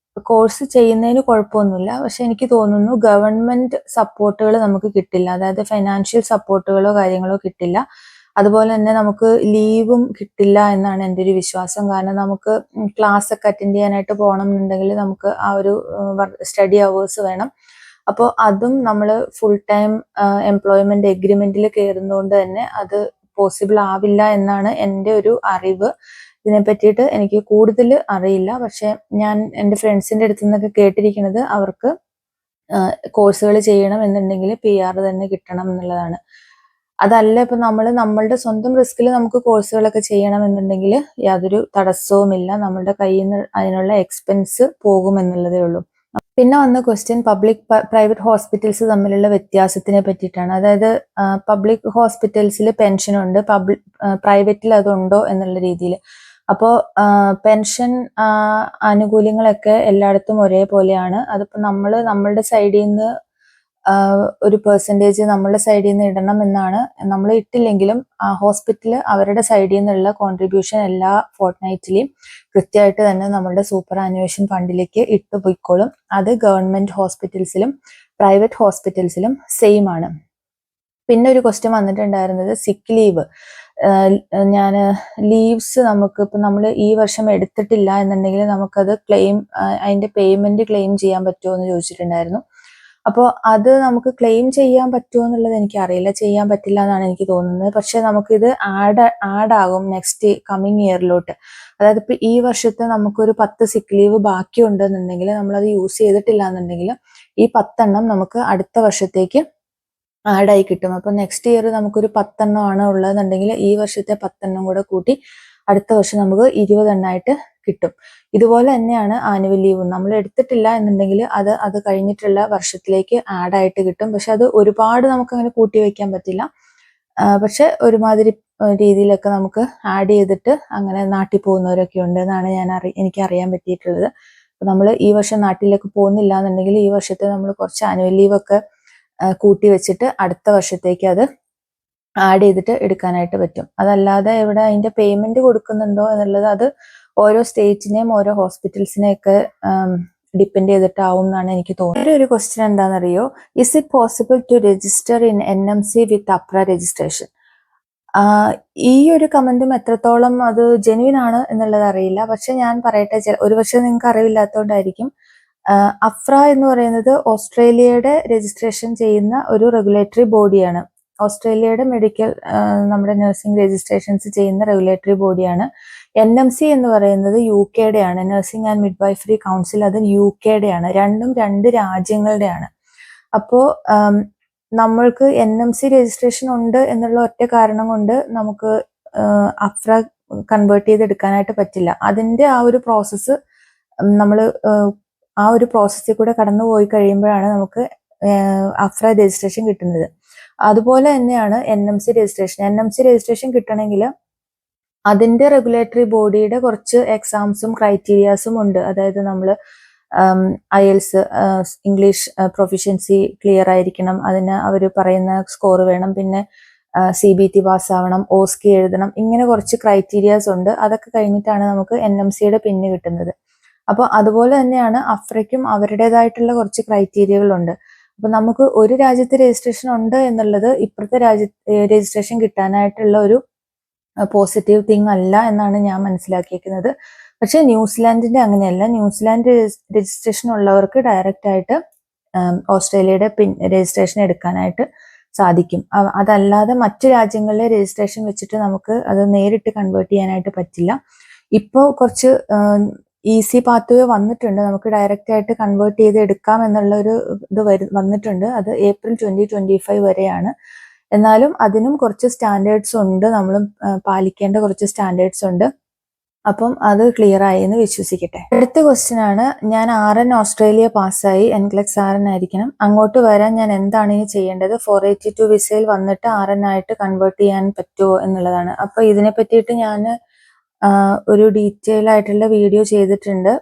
കോഴ്സ് ചെയ്യുന്നതിന് കുഴപ്പമൊന്നുമില്ല. പക്ഷെ എനിക്ക് തോന്നുന്നു ഗവൺമെന്റ് സപ്പോർട്ടുകൾ നമുക്ക് കിട്ടില്ല. അതായത് ഫൈനാൻഷ്യൽ സപ്പോർട്ടുകളോ കാര്യങ്ങളോ കിട്ടില്ല. അതുപോലെ തന്നെ നമുക്ക് ലീവും കിട്ടില്ല എന്നാണ് എൻ്റെ ഒരു വിശ്വാസം. കാരണം നമുക്ക് ക്ലാസ് ഒക്കെ അറ്റൻഡ് ചെയ്യാനായിട്ട് പോകണം എന്നുണ്ടെങ്കിൽ നമുക്ക് ആ ഒരു സ്റ്റഡി അവേഴ്സ് വേണം. അപ്പോൾ അതും നമ്മൾ ഫുൾ ടൈം എംപ്ലോയ്മെന്റ് എഗ്രിമെന്റിൽ കയറുന്നതുകൊണ്ട് തന്നെ അത് പോസിബിൾ ആവില്ല എന്നാണ് എൻ്റെ ഒരു അറിവ്. ഇതിനെ പറ്റിയിട്ട് എനിക്ക് കൂടുതൽ അറിയില്ല. പക്ഷെ ഞാൻ എൻ്റെ ഫ്രണ്ട്സിന്റെ അടുത്ത് നിന്നൊക്കെ കേട്ടിരിക്കുന്നത് അവർക്ക് കോഴ്സുകൾ ചെയ്യണം എന്നുണ്ടെങ്കിൽ PR തന്നെ കിട്ടണം എന്നുള്ളതാണ്. അതല്ല ഇപ്പൊ നമ്മളുടെ സ്വന്തം റിസ്കിൽ നമുക്ക് കോഴ്സുകളൊക്കെ ചെയ്യണം എന്നുണ്ടെങ്കിൽ യാതൊരു തടസ്സവുമില്ല. നമ്മളുടെ കയ്യിൽ നിന്ന് അതിനുള്ള എക്സ്പെൻസ് പോകും എന്നുള്ളതേ ഉള്ളൂ. പിന്നെ വന്ന ക്വസ്റ്റ്യൻ പബ്ലിക് പ്രൈവറ്റ് ഹോസ്പിറ്റൽസ് തമ്മിലുള്ള വ്യത്യാസത്തിനെ പറ്റിയിട്ടാണ്. അതായത് പബ്ലിക് ഹോസ്പിറ്റൽസിൽ പെൻഷനുണ്ട്, പ്രൈവറ്റിൽ അതുണ്ടോ എന്നുള്ള രീതിയിൽ. അപ്പോൾ പെൻഷൻ ആനുകൂല്യങ്ങളൊക്കെ എല്ലായിടത്തും ഒരേപോലെയാണ്. അതിപ്പോൾ നമ്മളുടെ സൈഡിൽ നിന്ന് ഒരു പെർസെൻറ്റേജ് നമ്മളുടെ സൈഡിൽ നിന്ന് ഇടണം എന്നാണ്. നമ്മൾ ഇട്ടില്ലെങ്കിലും ഹോസ്പിറ്റൽ അവരുടെ സൈഡിൽ നിന്നുള്ള കോൺട്രിബ്യൂഷൻ എല്ലാ ഫോർട്ട്നൈറ്റിലെയും കൃത്യമായിട്ട് തന്നെ നമ്മളുടെ സൂപ്പർ ആനുവേഷൻ ഫണ്ടിലേക്ക് ഇട്ട് പോയിക്കോളും. അത് ഗവൺമെന്റ് ഹോസ്പിറ്റൽസിലും പ്രൈവറ്റ് ഹോസ്പിറ്റൽസിലും സെയിം ആണ്. പിന്നെ ഒരു ക്വസ്റ്റ്യൻ വന്നിട്ടുണ്ടായിരുന്നത് സിക്ക് ലീവ്. ഞാൻ ലീവ്സ് നമുക്ക് ഇപ്പം നമ്മൾ ഈ വർഷം എടുത്തിട്ടില്ല എന്നുണ്ടെങ്കിൽ നമുക്കത് അതിന്റെ പേയ്മെന്റ് ക്ലെയിം ചെയ്യാൻ പറ്റുമോ എന്ന് ചോദിച്ചിട്ടുണ്ടായിരുന്നു. അപ്പോൾ അത് നമുക്ക് ക്ലെയിം ചെയ്യാൻ പറ്റുമോ എന്നുള്ളത് എനിക്കറിയില്ല. ചെയ്യാൻ പറ്റില്ല എന്നാണ് എനിക്ക് തോന്നുന്നത്. പക്ഷെ നമുക്കിത് ആഡ് ആകും നെക്സ്റ്റ് കമ്മിങ് ഇയറിലോട്ട്. അതായത് ഇപ്പൊ ഈ വർഷത്തെ നമുക്കൊരു 10 സിക്ക് ലീവ് ബാക്കിയുണ്ടെന്നുണ്ടെങ്കിൽ നമ്മളത് യൂസ് ചെയ്തിട്ടില്ല എന്നുണ്ടെങ്കിൽ ഈ 10 നമുക്ക് അടുത്ത വർഷത്തേക്ക് ആഡായി കിട്ടും. അപ്പൊ നെക്സ്റ്റ് ഇയർ നമുക്കൊരു 10 ആണ് ഉള്ളതെന്നുണ്ടെങ്കിൽ ഈ വർഷത്തെ 10 കൂടെ കൂട്ടി അടുത്ത വർഷം നമുക്ക് 20 കിട്ടും. ഇതുപോലെ തന്നെയാണ് ആനുവൽ ലീവ്. നമ്മൾ എടുത്തിട്ടില്ല എന്നുണ്ടെങ്കിൽ അത് കഴിഞ്ഞിട്ടുള്ള വർഷത്തിലേക്ക് ആഡായിട്ട് കിട്ടും. പക്ഷെ അത് ഒരുപാട് നമുക്ക് അങ്ങനെ കൂട്ടി വെക്കാൻ പറ്റില്ല. പക്ഷെ ഒരുമാതിരി രീതിയിലൊക്കെ നമുക്ക് ആഡ് ചെയ്തിട്ട് അങ്ങനെ നാട്ടിൽ പോകുന്നവരൊക്കെ ഉണ്ട് എന്നാണ് എനിക്ക് അറിയാൻ പറ്റിയിട്ടുള്ളത്. അപ്പൊ നമ്മൾ ഈ വർഷം നാട്ടിലേക്ക് പോകുന്നില്ല എന്നുണ്ടെങ്കിൽ ഈ വർഷത്തെ നമ്മൾ കുറച്ച് ആനുവൽ ലീവൊക്കെ കൂട്ടി വെച്ചിട്ട് അടുത്ത വർഷത്തേക്ക് അത് ആഡ് ചെയ്തിട്ട് എടുക്കാനായിട്ട് പറ്റും. അതല്ലാതെ ഇവിടെ അതിന്റെ പേയ്മെന്റ് കൊടുക്കുന്നുണ്ടോ എന്നുള്ളത് അത് ഓരോ സ്റ്റേറ്റിനെയും ഓരോ ഹോസ്പിറ്റൽസിനെയൊക്കെ ഡിപ്പെൻഡ് ചെയ്തിട്ടാവും എന്നാണ് എനിക്ക് തോന്നുന്നത്. ഒരു ക്വസ്റ്റ്യൻ എന്താണെന്നറിയോ, is it possible to register in NMC with അപ്ര രജിസ്ട്രേഷൻ? ഈ ഒരു കമന്റും എത്രത്തോളം അത് ജെന്യൂൻ ആണ് എന്നുള്ളത് അറിയില്ല. പക്ഷെ ഞാൻ പറയട്ടെ, ഒരു പക്ഷെ നിങ്ങൾക്ക് അറിവില്ലാത്തതുകൊണ്ടായിരിക്കും. അഫ്ര എന്ന് പറയുന്നത് ഓസ്ട്രേലിയയുടെ രജിസ്ട്രേഷൻ ചെയ്യുന്ന ഒരു റെഗുലേറ്ററി ബോഡിയാണ്. ഓസ്ട്രേലിയയുടെ മെഡിക്കൽ നമ്മുടെ നഴ്സിംഗ് രജിസ്ട്രേഷൻസ് ചെയ്യുന്ന റെഗുലേറ്ററി ബോഡിയാണ്. NMC എന്ന് പറയുന്നത് UK ആണ്. നഴ്സിംഗ് ആൻഡ് മിഡ്വൈഫറി കൗൺസിൽ, അത് UK ആണ്. രണ്ടും 2 രാജ്യങ്ങളുടെയാണ്. അപ്പോൾ നമ്മൾക്ക് NMC രജിസ്ട്രേഷൻ ഉണ്ട് എന്നുള്ള ഒറ്റ കാരണം കൊണ്ട് നമുക്ക് അഫ്ര കൺവേർട്ട് ചെയ്തെടുക്കാനായിട്ട് പറ്റില്ല. അതിന്റെ ആ ഒരു പ്രോസസ്സ് നമ്മൾ ആ ഒരു പ്രോസസ്സിൽ കൂടെ കടന്നു പോയി കഴിയുമ്പോഴാണ് നമുക്ക് അഫ്ര രജിസ്ട്രേഷൻ കിട്ടുന്നത്. അതുപോലെ തന്നെയാണ് NMC രജിസ്ട്രേഷൻ. NMC രജിസ്ട്രേഷൻ കിട്ടണമെങ്കിൽ അതിന്റെ റെഗുലേറ്ററി ബോഡിയുടെ കുറച്ച് എക്സാംസും ക്രൈറ്റീരിയാസും ഉണ്ട്. അതായത് നമ്മൾ IELTS ഇംഗ്ലീഷ് പ്രൊഫിഷ്യൻസി ക്ലിയർ ആയിരിക്കണം, അതിന് അവർ പറയുന്ന സ്കോർ വേണം, പിന്നെ CBT പാസ്സാവണം, OSCE എഴുതണം, ഇങ്ങനെ കുറച്ച് ക്രൈറ്റീരിയാസ് ഉണ്ട്. അതൊക്കെ കഴിഞ്ഞിട്ടാണ് നമുക്ക് NMCയുടെ പിന്ന് കിട്ടുന്നത്. അപ്പോൾ അതുപോലെ തന്നെയാണ് അഫ്രയ്ക്കും അവരുടേതായിട്ടുള്ള കുറച്ച് ക്രൈറ്റീരിയകളുണ്ട്. അപ്പൊ നമുക്ക് ഒരു രാജ്യത്ത് രജിസ്ട്രേഷൻ ഉണ്ട് എന്നുള്ളത് ഇപ്പുറത്തെ രജിസ്ട്രേഷൻ കിട്ടാനായിട്ടുള്ള ഒരു പോസിറ്റീവ് തിങ് അല്ല എന്നാണ് ഞാൻ മനസ്സിലാക്കിയിരിക്കുന്നത്. പക്ഷെ ന്യൂസിലാൻഡിന്റെ അങ്ങനെയല്ല. ന്യൂസിലാൻഡ് രജിസ്ട്രേഷൻ ഉള്ളവർക്ക് ഡയറക്റ്റ് ആയിട്ട് ഓസ്ട്രേലിയയുടെ രജിസ്ട്രേഷൻ എടുക്കാനായിട്ട് സാധിക്കും. അതല്ലാതെ മറ്റു രാജ്യങ്ങളിലെ രജിസ്ട്രേഷൻ വെച്ചിട്ട് നമുക്ക് അത് നേരിട്ട് കൺവേർട്ട് ചെയ്യാനായിട്ട് പറ്റില്ല. ഇപ്പോൾ കുറച്ച് ഈസി പാത്വേ വന്നിട്ടുണ്ട്, നമുക്ക് ഡയറക്റ്റ് ആയിട്ട് കൺവേർട്ട് ചെയ്ത് എടുക്കാം എന്നുള്ള ഒരു ഇത് വന്നിട്ടുണ്ട്. അത് ഏപ്രിൽ 2025 വരെയാണ്. എന്നാലും അതിനും കുറച്ച് സ്റ്റാൻഡേർഡ്സ് ഉണ്ട്, നമ്മൾ പാലിക്കേണ്ട കുറച്ച് സ്റ്റാൻഡേർഡ്സ് ഉണ്ട്. അപ്പം അത് ക്ലിയർ ആയി എന്ന് വിശ്വസിക്കട്ടെ. അടുത്ത ക്വസ്റ്റ്യൻ ആണ്, ഞാൻ RN ഓസ്ട്രേലിയ പാസ്സായി, NCLEX RN ആയിരിക്കണം, അങ്ങോട്ട് വരാൻ ഞാൻ എന്താണ് ഇനി ചെയ്യേണ്ടത്? 482 വിസയിൽ വന്നിട്ട് RN ആയിട്ട് കൺവേർട്ട് ചെയ്യാൻ പറ്റുമോ എന്നുള്ളതാണ്. അപ്പൊ ഇതിനെ പറ്റിയിട്ട് ഞാൻ ഒരു ഡീറ്റെയിൽ ആയിട്ടുള്ള വീഡിയോ ചെയ്തിട്ടുണ്ട്.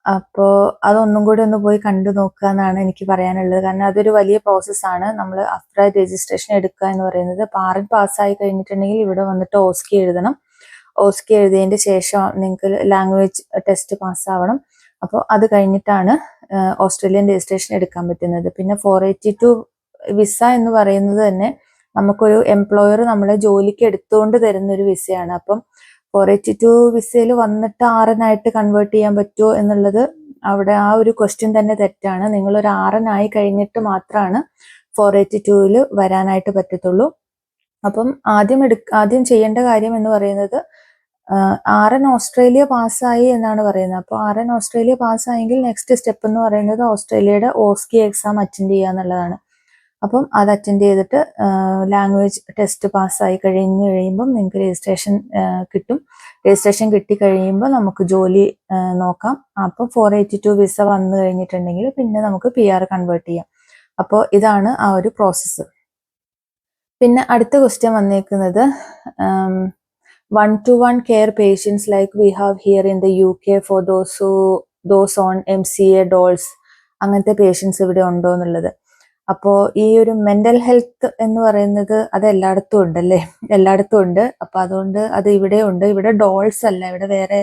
അപ്പോൾ അതൊന്നും കൂടി ഒന്ന് പോയി കണ്ടു നോക്കുക എന്നാണ് എനിക്ക് പറയാനുള്ളത്. കാരണം അതൊരു വലിയ പ്രോസസ്സാണ്. നമ്മൾ അഫ്ര രജിസ്ട്രേഷൻ എടുക്കുക എന്ന് പറയുന്നത്. RN പാസ്സായി കഴിഞ്ഞിട്ടുണ്ടെങ്കിൽ ഇവിടെ വന്നിട്ട് OSCE എഴുതണം. OSCE എഴുതിയതിന്റെ ശേഷം നിങ്ങൾക്ക് ലാംഗ്വേജ് ടെസ്റ്റ് പാസ്സാവണം. അപ്പോൾ അത് കഴിഞ്ഞിട്ടാണ് ഓസ്ട്രേലിയൻ രജിസ്ട്രേഷൻ എടുക്കാൻ പറ്റുന്നത്. പിന്നെ 482 വിസ എന്ന് പറയുന്നത് തന്നെ നമുക്കൊരു എംപ്ലോയർ നമ്മളെ ജോലിക്ക് എടുത്തുകൊണ്ട് തരുന്ന ഒരു വിസയാണ്. അപ്പം 482 വിസയിൽ വന്നിട്ട് ആറനായിട്ട് കൺവേർട്ട് ചെയ്യാൻ പറ്റുമോ എന്നുള്ളത് അവിടെ ആ ഒരു ക്വസ്റ്റ്യൻ തന്നെ തെറ്റാണ്. നിങ്ങളൊരു ആറനായി കഴിഞ്ഞിട്ട് മാത്രമാണ് 482 വരാനായിട്ട് പറ്റത്തുള്ളൂ. അപ്പം ആദ്യം ചെയ്യേണ്ട കാര്യം എന്ന് പറയുന്നത് ആറൻ ഓസ്ട്രേലിയ പാസ്സായി എന്നാണ് പറയുന്നത്. അപ്പോൾ ആറൻ ഓസ്ട്രേലിയ പാസ്സായെങ്കിൽ നെക്സ്റ്റ് സ്റ്റെപ്പ് എന്ന് പറയുന്നത് ഓസ്ട്രേലിയയുടെ ഓസ്കി എക്സാം അറ്റൻഡ് ചെയ്യുക എന്നുള്ളതാണ്. അപ്പം അത് അറ്റൻഡ് ചെയ്തിട്ട് ലാംഗ്വേജ് ടെസ്റ്റ് പാസ്സായി കഴിയുമ്പം നിങ്ങൾക്ക് രജിസ്ട്രേഷൻ കിട്ടും. രജിസ്ട്രേഷൻ കിട്ടിക്കഴിയുമ്പോൾ നമുക്ക് ജോലി നോക്കാം. അപ്പം 482 വിസ വന്നു കഴിഞ്ഞിട്ടുണ്ടെങ്കിൽ പിന്നെ നമുക്ക് PR കൺവേർട്ട് ചെയ്യാം. അപ്പോൾ ഇതാണ് ആ ഒരു പ്രോസസ്സ്. പിന്നെ അടുത്ത ക്വസ്റ്റ്യൻ വന്നേക്കുന്നത് 1-to-1 care patients like we have here in the UK for those on MCA DoLS, അങ്ങനത്തെ പേഷ്യൻസ് ഇവിടെ ഉണ്ടോ എന്നുള്ളത്. അപ്പോൾ ഈ ഒരു മെന്റൽ ഹെൽത്ത് എന്ന് പറയുന്നത് അത് എല്ലായിടത്തും ഉണ്ടല്ലേ, എല്ലായിടത്തും ഉണ്ട്. അപ്പൊ അതുകൊണ്ട് അത് ഇവിടെ ഉണ്ട്. ഇവിടെ ഡോൾസ് അല്ല, ഇവിടെ വേറെ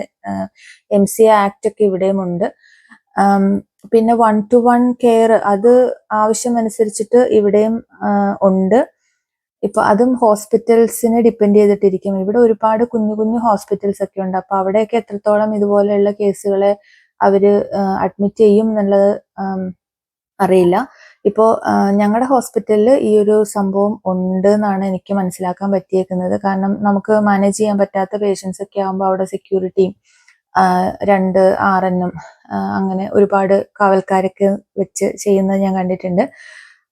MCA ആക്ട് ഒക്കെ ഇവിടെയും ഉണ്ട്. പിന്നെ 1-to-1 കെയർ അത് ആവശ്യമനുസരിച്ചിട്ട് ഇവിടെയും ഉണ്ട്. ഇപ്പൊ അതും ഹോസ്പിറ്റൽസിനെ ഡിപ്പെൻഡ് ചെയ്തിട്ടിരിക്കും. ഇവിടെ ഒരുപാട് കുഞ്ഞു കുഞ്ഞു ഹോസ്പിറ്റൽസ് ഒക്കെ ഉണ്ട്. അപ്പൊ അവിടെയൊക്കെ എത്രത്തോളം ഇതുപോലെയുള്ള കേസുകളെ അവര് അഡ്മിറ്റ് ചെയ്യും എന്നുള്ളത് അറിയില്ല. ഇപ്പോൾ ഞങ്ങളുടെ ഹോസ്പിറ്റലിൽ ഈ ഒരു സംഭവം ഉണ്ട് എന്നാണ് എനിക്ക് മനസ്സിലാക്കാൻ പറ്റിയേക്കുന്നത്. കാരണം നമുക്ക് മാനേജ് ചെയ്യാൻ പറ്റാത്ത പേഷ്യൻസ് ഒക്കെ ആകുമ്പോൾ അവിടെ സെക്യൂരിറ്റിയും 2 RN അങ്ങനെ ഒരുപാട് കാവൽക്കാരൊക്കെ വെച്ച് ചെയ്യുന്നത് ഞാൻ കണ്ടിട്ടുണ്ട്.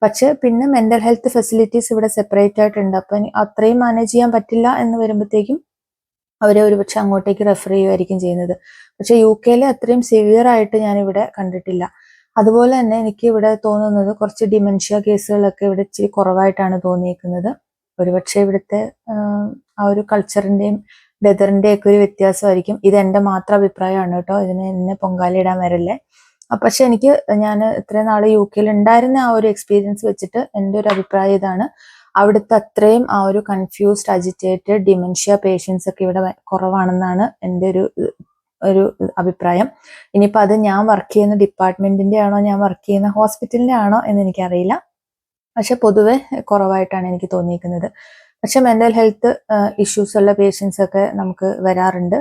പക്ഷെ പിന്നെ മെന്റൽ ഹെൽത്ത് ഫെസിലിറ്റീസ് ഇവിടെ സെപ്പറേറ്റ് ആയിട്ടുണ്ട്. അപ്പം അത്രയും മാനേജ് ചെയ്യാൻ പറ്റില്ല എന്ന് വരുമ്പോഴത്തേക്കും അവരെ ഒരുപക്ഷെ അങ്ങോട്ടേക്ക് റെഫർ ചെയ്യുമായിരിക്കും ചെയ്യുന്നത്. പക്ഷെ UK അത്രയും സിവിയർ ആയിട്ട് ഞാൻ ഇവിടെ കണ്ടിട്ടില്ല. അതുപോലെ തന്നെ എനിക്ക് ഇവിടെ തോന്നുന്നത് കുറച്ച് ഡിമെൻഷ്യ കേസുകളൊക്കെ ഇവിടെ ഇച്ചിരി കുറവായിട്ടാണ് തോന്നിയിരിക്കുന്നത്. ഒരുപക്ഷെ ഇവിടുത്തെ ആ ഒരു കൾച്ചറിന്റെയും വെതറിന്റെയും ഒക്കെ ഒരു വ്യത്യാസമായിരിക്കും. ഇത് എൻ്റെ മാത്രം അഭിപ്രായമാണ് കേട്ടോ, ഇതിന് എന്നെ പൊങ്കാലയിടാൻ വരല്ലേ. പക്ഷെ ഞാൻ ഇത്രയും നാൾ UK ഉണ്ടായിരുന്ന ആ ഒരു എക്സ്പീരിയൻസ് വെച്ചിട്ട് എൻ്റെ ഒരു അഭിപ്രായം ഇതാണ്. അവിടുത്തെ അത്രയും ആ ഒരു കൺഫ്യൂസ്ഡ്, അജിറ്റേറ്റഡ്, ഡിമെൻഷ്യ പേഷ്യൻസ് ഒക്കെ ഇവിടെ കുറവാണെന്നാണ് എൻ്റെ ഒരു അഭിപ്രായം. ഇനിയിപ്പോൾ അത് ഞാൻ വർക്ക് ചെയ്യുന്ന ഡിപ്പാർട്ട്മെന്റിന്റെ ആണോ ഞാൻ വർക്ക് ചെയ്യുന്ന ഹോസ്പിറ്റലിന്റെ ആണോ എന്ന് എനിക്കറിയില്ല. പക്ഷെ പൊതുവെ കുറവായിട്ടാണ് എനിക്ക് തോന്നിയിരിക്കുന്നത്. പക്ഷെ മെന്റൽ ഹെൽത്ത് ഇഷ്യൂസ് ഉള്ള പേഷ്യൻസ് ഒക്കെ നമുക്ക് വരാറുണ്ട്.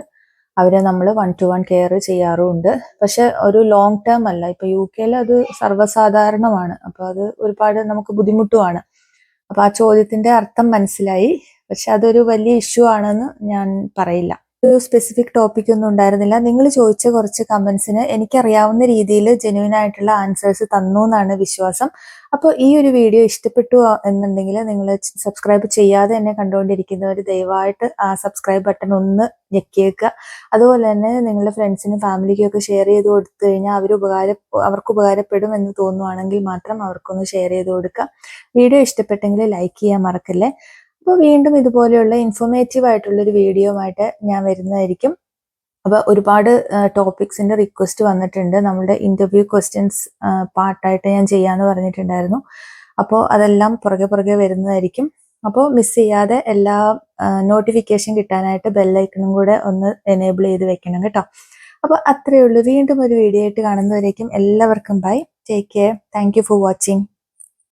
അവരെ നമ്മൾ 1-to-1 കെയർ ചെയ്യാറുമുണ്ട്. പക്ഷെ ഒരു ലോങ് ടേം അല്ല. ഇപ്പൊ UK അത് സർവ്വസാധാരണമാണ്. അപ്പൊ അത് ഒരുപാട് നമുക്ക് ബുദ്ധിമുട്ടുമാണ്. അപ്പൊ ആ ചോദ്യത്തിന്റെ അർത്ഥം മനസ്സിലായി. പക്ഷെ അതൊരു വലിയ ഇഷ്യൂ ആണെന്ന് ഞാൻ പറയില്ല. ഒരു സ്പെസിഫിക് ടോപ്പിക് ഒന്നും ഉണ്ടായിരുന്നില്ല. നിങ്ങൾ ചോദിച്ച കുറച്ച് കമന്റ്സിന് എനിക്കറിയാവുന്ന രീതിയിൽ ജെന്യുവൻ ആയിട്ടുള്ള ആൻസേഴ്സ് തന്നു എന്നാണ് വിശ്വാസം. അപ്പോൾ ഈ ഒരു വീഡിയോ ഇഷ്ടപ്പെട്ടു എന്നുണ്ടെങ്കിൽ നിങ്ങൾ സബ്സ്ക്രൈബ് ചെയ്യാതെ എന്നെ കണ്ടുകൊണ്ടിരിക്കുന്നവർ ദയവായിട്ട് ആ സബ്സ്ക്രൈബ് ബട്ടൺ ഒന്ന് ഞെക്കിയേക്കുക. അതുപോലെ തന്നെ നിങ്ങളുടെ ഫ്രണ്ട്സിനും ഫാമിലിക്കും ഒക്കെ ഷെയർ ചെയ്ത് കൊടുത്തു കഴിഞ്ഞാൽ അവർക്ക് ഉപകാരപ്പെടും എന്ന് തോന്നുവാണെങ്കിൽ മാത്രം അവർക്കൊന്ന് ഷെയർ ചെയ്ത് കൊടുക്കുക. വീഡിയോ ഇഷ്ടപ്പെട്ടെങ്കിൽ ലൈക്ക് ചെയ്യാൻ മറക്കല്ലേ. അപ്പോൾ വീണ്ടും ഇതുപോലെയുള്ള ഇൻഫോർമേറ്റീവ് ആയിട്ടുള്ളൊരു വീഡിയോ ആയിട്ട് ഞാൻ വരുന്നതായിരിക്കും. അപ്പോൾ ഒരുപാട് ടോപ്പിക്സിന്റെ റിക്വസ്റ്റ് വന്നിട്ടുണ്ട്. നമ്മുടെ ഇന്റർവ്യൂ ക്വസ്റ്റ്യൻസ് പാർട്ടായിട്ട് ഞാൻ ചെയ്യാമെന്ന് പറഞ്ഞിട്ടുണ്ടായിരുന്നു. അപ്പോൾ അതെല്ലാം പുറകെ വരുന്നതായിരിക്കും. അപ്പോൾ മിസ് ചെയ്യാതെ എല്ലാ നോട്ടിഫിക്കേഷൻ കിട്ടാനായിട്ട് ബെല്ലൈക്കണും കൂടെ ഒന്ന് എനേബിൾ ചെയ്ത് വെക്കണം കേട്ടോ. അപ്പോൾ അത്രയേ ഉള്ളൂ. വീണ്ടും ഒരു വീഡിയോ ആയിട്ട് കാണുന്നവരേക്കും എല്ലാവർക്കും bye, take care, thank you for watching.